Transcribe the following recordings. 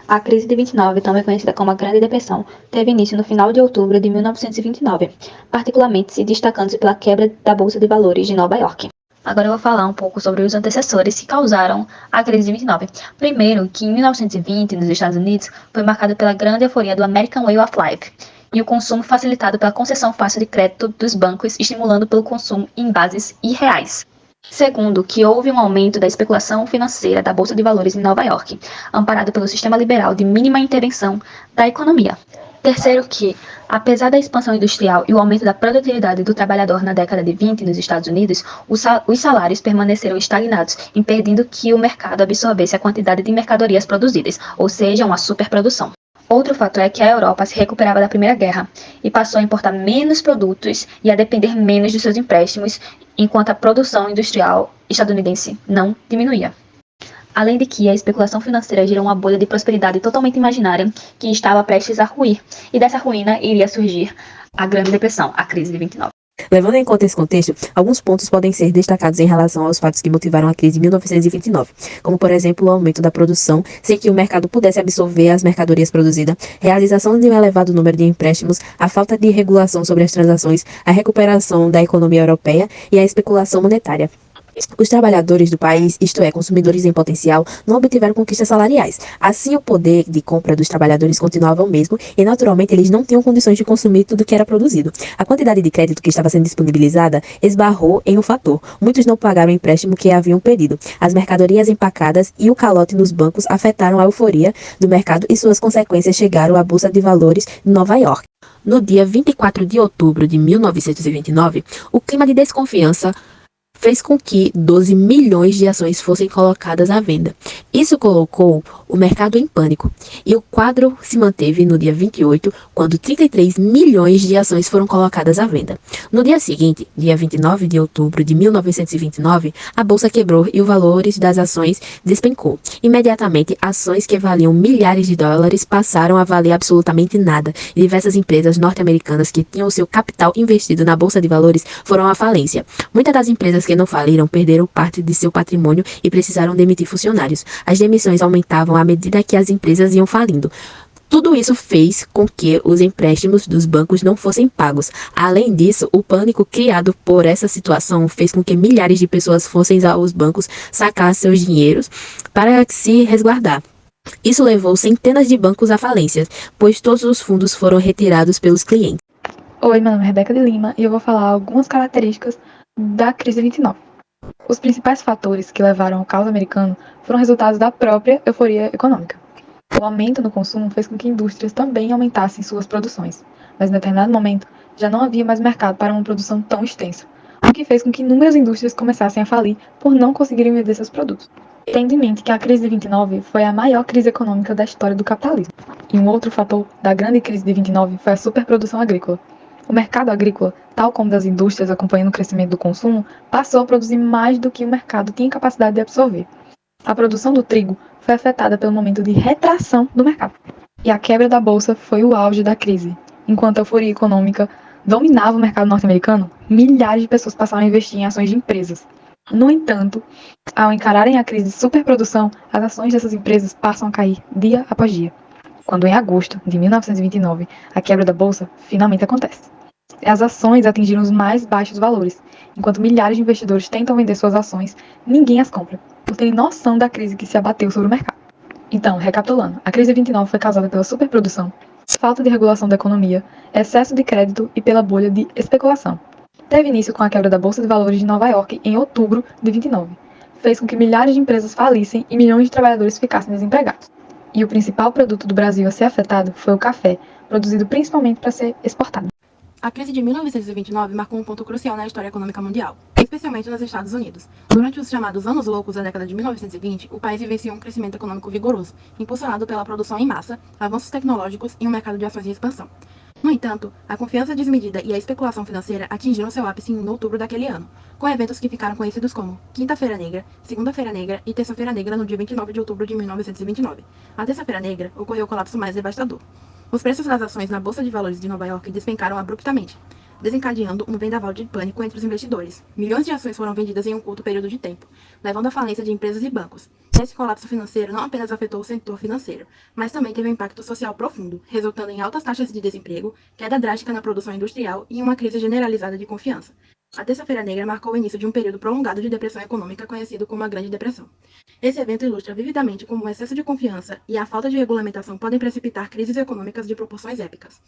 A crise de 29, também conhecida como a Grande Depressão, teve início no final de outubro de 1929, particularmente se destacando pela quebra da Bolsa de Valores de Nova York. Agora eu vou falar um pouco sobre os antecessores que causaram a crise de 29. Primeiro, que em 1920, nos Estados Unidos, foi marcado pela grande euforia do American Way of Life e o consumo facilitado pela concessão fácil de crédito dos bancos, estimulando pelo consumo em bases irreais. Segundo, que houve um aumento da especulação financeira da Bolsa de Valores em Nova York, amparado pelo sistema liberal de mínima intervenção da economia. Terceiro, que, apesar da expansão industrial e o aumento da produtividade do trabalhador na década de 20 nos Estados Unidos, os salários permaneceram estagnados, impedindo que o mercado absorvesse a quantidade de mercadorias produzidas, ou seja, uma superprodução. Outro fator é que a Europa se recuperava da Primeira Guerra e passou a importar menos produtos e a depender menos de seus empréstimos, enquanto a produção industrial estadunidense não diminuía. Além de que a especulação financeira gerou uma bolha de prosperidade totalmente imaginária que estava prestes a ruir, e dessa ruína iria surgir a Grande Depressão, a crise de 29. Levando em conta esse contexto, alguns pontos podem ser destacados em relação aos fatos que motivaram a crise de 1929, como, por exemplo, o aumento da produção, sem que o mercado pudesse absorver as mercadorias produzidas, realização de um elevado número de empréstimos, a falta de regulação sobre as transações, a recuperação da economia europeia e a especulação monetária. Os trabalhadores do país, isto é, consumidores em potencial, não obtiveram conquistas salariais. Assim, o poder de compra dos trabalhadores continuava o mesmo e, naturalmente, eles não tinham condições de consumir tudo que era produzido. A quantidade de crédito que estava sendo disponibilizada esbarrou em um fator. Muitos não pagaram o empréstimo que haviam pedido. As mercadorias empacadas e o calote nos bancos afetaram a euforia do mercado e suas consequências chegaram à Bolsa de Valores de Nova York. No dia 24 de outubro de 1929, o clima de desconfiança fez com que 12 milhões de ações fossem colocadas à venda. Isso colocou o mercado em pânico. E o quadro se manteve no dia 28, quando 33 milhões de ações foram colocadas à venda. No dia seguinte, dia 29 de outubro de 1929, a bolsa quebrou e os valores das ações despencou. Imediatamente, ações que valiam milhares de dólares passaram a valer absolutamente nada. E diversas empresas norte-americanas que tinham seu capital investido na bolsa de valores foram à falência. Muitas das empresas que não faliram perderam parte de seu patrimônio e precisaram demitir funcionários. As demissões aumentavam à medida que as empresas iam falindo. Tudo isso fez com que os empréstimos dos bancos não fossem pagos. Além disso, o pânico criado por essa situação fez com que milhares de pessoas fossem aos bancos sacar seus dinheiros para se resguardar. Isso levou centenas de bancos à falência, pois todos os fundos foram retirados pelos clientes. Oi, meu nome é Rebeca de Lima e eu vou falar algumas características da crise 29. Os principais fatores que levaram ao caos americano foram resultados da própria euforia econômica. O aumento no consumo fez com que indústrias também aumentassem suas produções, mas em determinado momento já não havia mais mercado para uma produção tão extensa, o que fez com que inúmeras indústrias começassem a falir por não conseguirem vender seus produtos. Tendo em mente que a crise de 29 foi a maior crise econômica da história do capitalismo. E um outro fator da grande crise de 29 foi a superprodução agrícola. O mercado agrícola, tal como das indústrias acompanhando o crescimento do consumo, passou a produzir mais do que o mercado tinha capacidade de absorver. A produção do trigo foi afetada pelo momento de retração do mercado. E a quebra da bolsa foi o auge da crise. Enquanto a euforia econômica dominava o mercado norte-americano, milhares de pessoas passaram a investir em ações de empresas. No entanto, ao encararem a crise de superprodução, as ações dessas empresas passam a cair dia após dia. Quando em agosto de 1929 a quebra da bolsa finalmente acontece. As ações atingiram os mais baixos valores. Enquanto milhares de investidores tentam vender suas ações, ninguém as compra, por terem noção da crise que se abateu sobre o mercado. Então, recapitulando, a crise de 29 foi causada pela superprodução, falta de regulação da economia, excesso de crédito e pela bolha de especulação. Teve início com a quebra da Bolsa de Valores de Nova York em outubro de 29. Fez com que milhares de empresas falissem e milhões de trabalhadores ficassem desempregados. E o principal produto do Brasil a ser afetado foi o café, produzido principalmente para ser exportado. A crise de 1929 marcou um ponto crucial na história econômica mundial, especialmente nos Estados Unidos. Durante os chamados Anos Loucos da década de 1920, o país vivenciou um crescimento econômico vigoroso, impulsionado pela produção em massa, avanços tecnológicos e um mercado de ações em expansão. No entanto, a confiança desmedida e a especulação financeira atingiram seu ápice em outubro daquele ano, com eventos que ficaram conhecidos como Quinta-feira Negra, Segunda-feira Negra e Terça-feira Negra no dia 29 de outubro de 1929. A Terça-feira Negra ocorreu o colapso mais devastador. Os preços das ações na Bolsa de Valores de Nova York despencaram abruptamente, desencadeando um vendaval de pânico entre os investidores. Milhões de ações foram vendidas em um curto período de tempo, levando à falência de empresas e bancos. Esse colapso financeiro não apenas afetou o setor financeiro, mas também teve um impacto social profundo, resultando em altas taxas de desemprego, queda drástica na produção industrial e uma crise generalizada de confiança. A Terça-feira Negra marcou o início de um período prolongado de depressão econômica conhecido como a Grande Depressão. Esse evento ilustra vividamente como o excesso de confiança e a falta de regulamentação podem precipitar crises econômicas de proporções épicas.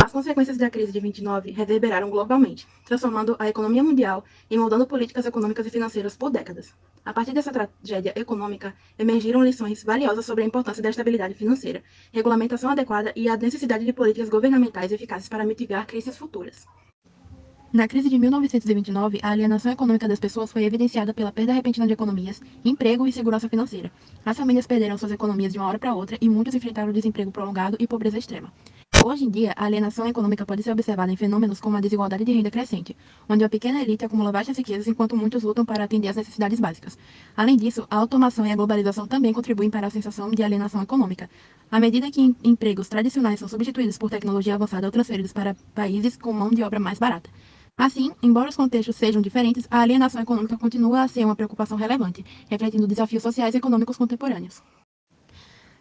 As consequências da crise de 29 reverberaram globalmente, transformando a economia mundial e moldando políticas econômicas e financeiras por décadas. A partir dessa tragédia econômica, emergiram lições valiosas sobre a importância da estabilidade financeira, regulamentação adequada e a necessidade de políticas governamentais eficazes para mitigar crises futuras. Na crise de 1929, a alienação econômica das pessoas foi evidenciada pela perda repentina de economias, emprego e segurança financeira. As famílias perderam suas economias de uma hora para outra e muitos enfrentaram desemprego prolongado e pobreza extrema. Hoje em dia, a alienação econômica pode ser observada em fenômenos como a desigualdade de renda crescente, onde a pequena elite acumula vastas riquezas enquanto muitos lutam para atender às necessidades básicas. Além disso, a automação e a globalização também contribuem para a sensação de alienação econômica. À medida que empregos tradicionais são substituídos por tecnologia avançada ou transferidos para países com mão de obra mais barata. Assim, embora os contextos sejam diferentes, a alienação econômica continua a ser uma preocupação relevante, refletindo desafios sociais e econômicos contemporâneos.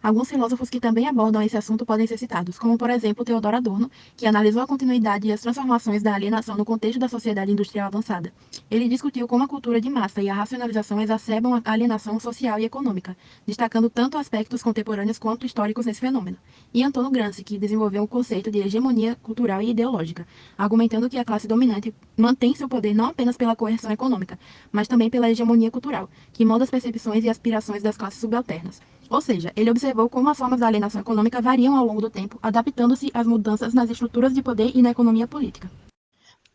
Alguns filósofos que também abordam esse assunto podem ser citados, como por exemplo Theodor Adorno, que analisou a continuidade e as transformações da alienação no contexto da sociedade industrial avançada. Ele discutiu como a cultura de massa e a racionalização exacerbam a alienação social e econômica, destacando tanto aspectos contemporâneos quanto históricos nesse fenômeno. E Antônio Gramsci, que desenvolveu o conceito de hegemonia cultural e ideológica, argumentando que a classe dominante mantém seu poder não apenas pela coerção econômica, mas também pela hegemonia cultural, que molda as percepções e aspirações das classes subalternas. Ou seja, ele observou como as formas da alienação econômica variam ao longo do tempo, adaptando-se às mudanças nas estruturas de poder e na economia política.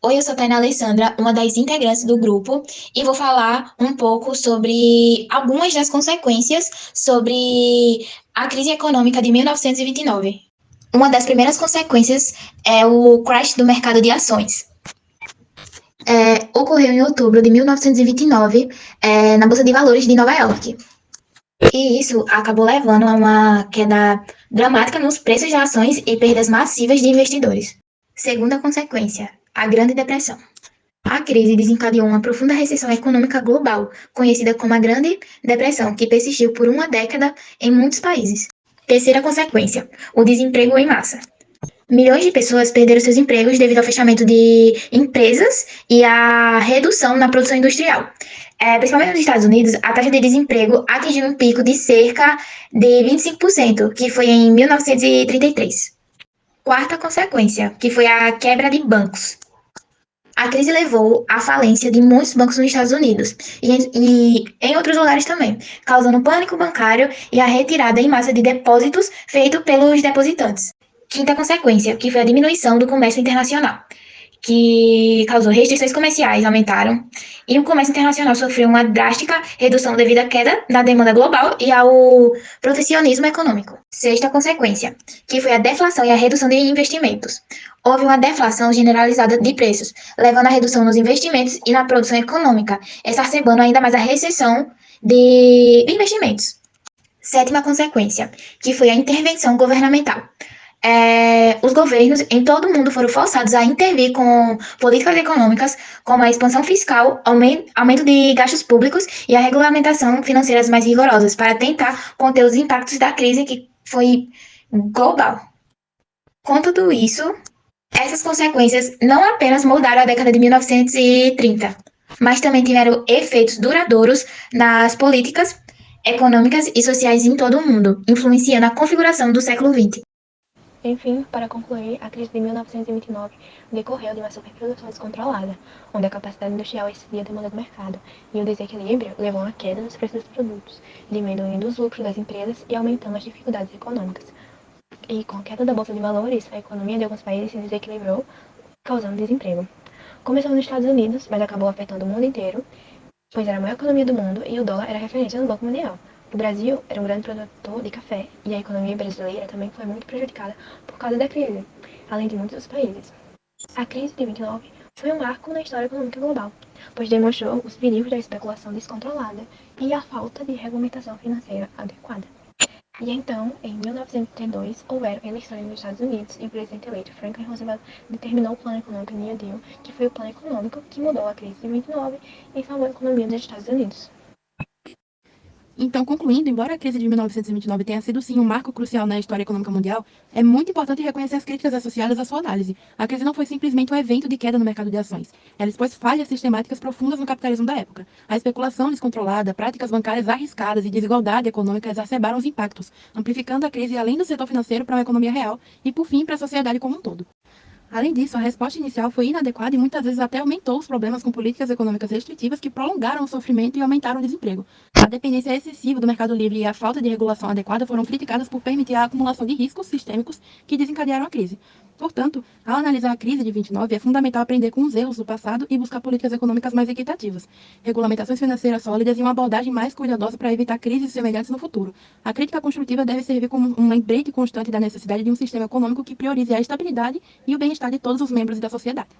Oi, eu sou a Tainá Alessandra, uma das integrantes do grupo, e vou falar um pouco sobre algumas das consequências sobre a crise econômica de 1929. Uma das primeiras consequências é o crash do mercado de ações. Ocorreu em outubro de 1929, na Bolsa de Valores de Nova York. E isso acabou levando a uma queda dramática nos preços das ações e perdas massivas de investidores. Segunda consequência, a Grande Depressão. A crise desencadeou uma profunda recessão econômica global, conhecida como a Grande Depressão, que persistiu por uma década em muitos países. Terceira consequência, o desemprego em massa. Milhões de pessoas perderam seus empregos devido ao fechamento de empresas e à redução na produção industrial. Principalmente nos Estados Unidos, a taxa de desemprego atingiu um pico de cerca de 25%, que foi em 1933. Quarta consequência, que foi a quebra de bancos. A crise levou à falência de muitos bancos nos Estados Unidos e em outros lugares também, causando pânico bancário e a retirada em massa de depósitos feito pelos depositantes. Quinta consequência, que foi a diminuição do comércio internacional, que causou restrições comerciais aumentaram e o comércio internacional sofreu uma drástica redução devido à queda da demanda global e ao protecionismo econômico. Sexta consequência, que foi a deflação e a redução de investimentos. Houve uma deflação generalizada de preços, levando à redução nos investimentos e na produção econômica, exacerbando ainda mais a recessão de investimentos. Sétima consequência, que foi a intervenção governamental. Os governos em todo o mundo foram forçados a intervir com políticas econômicas, como a expansão fiscal, aumento de gastos públicos e a regulamentação financeira mais rigorosas, para tentar conter os impactos da crise que foi global. Com tudo isso, essas consequências não apenas moldaram a década de 1930, mas também tiveram efeitos duradouros nas políticas econômicas e sociais em todo o mundo, influenciando a configuração do século XX. Enfim, para concluir, a crise de 1929 decorreu de uma superprodução descontrolada, onde a capacidade industrial excedia a demanda do mercado, e o desequilíbrio levou a uma queda nos preços dos produtos, diminuindo os lucros das empresas e aumentando as dificuldades econômicas. E com a queda da bolsa de valores, a economia de alguns países se desequilibrou, causando desemprego. Começou nos Estados Unidos, mas acabou afetando o mundo inteiro, pois era a maior economia do mundo e o dólar era referência no Banco Mundial. O Brasil era um grande produtor de café e a economia brasileira também foi muito prejudicada por causa da crise, além de muitos países. A crise de 29 foi um marco na história econômica global, pois demonstrou os perigos da especulação descontrolada e a falta de regulamentação financeira adequada. E então, em 1932, houveram eleições nos Estados Unidos e o presidente eleito Franklin Roosevelt determinou o Plano Econômico New Deal, que foi o plano econômico que mudou a crise de 29 e salvou a economia dos Estados Unidos. Então, concluindo, embora a crise de 1929 tenha sido sim um marco crucial na história econômica mundial, é muito importante reconhecer as críticas associadas à sua análise. A crise não foi simplesmente um evento de queda no mercado de ações. Ela expôs falhas sistemáticas profundas no capitalismo da época. A especulação descontrolada, práticas bancárias arriscadas e desigualdade econômica exacerbaram os impactos, amplificando a crise além do setor financeiro para uma economia real e, por fim, para a sociedade como um todo. Além disso, a resposta inicial foi inadequada e muitas vezes até aumentou os problemas com políticas econômicas restritivas que prolongaram o sofrimento e aumentaram o desemprego. A dependência excessiva do mercado livre e a falta de regulação adequada foram criticadas por permitir a acumulação de riscos sistêmicos que desencadearam a crise. Portanto, ao analisar a crise de 29, é fundamental aprender com os erros do passado e buscar políticas econômicas mais equitativas, regulamentações financeiras sólidas e uma abordagem mais cuidadosa para evitar crises semelhantes no futuro. A crítica construtiva deve servir como um lembrete constante da necessidade de um sistema econômico que priorize a estabilidade e o bem-estar de todos os membros da sociedade.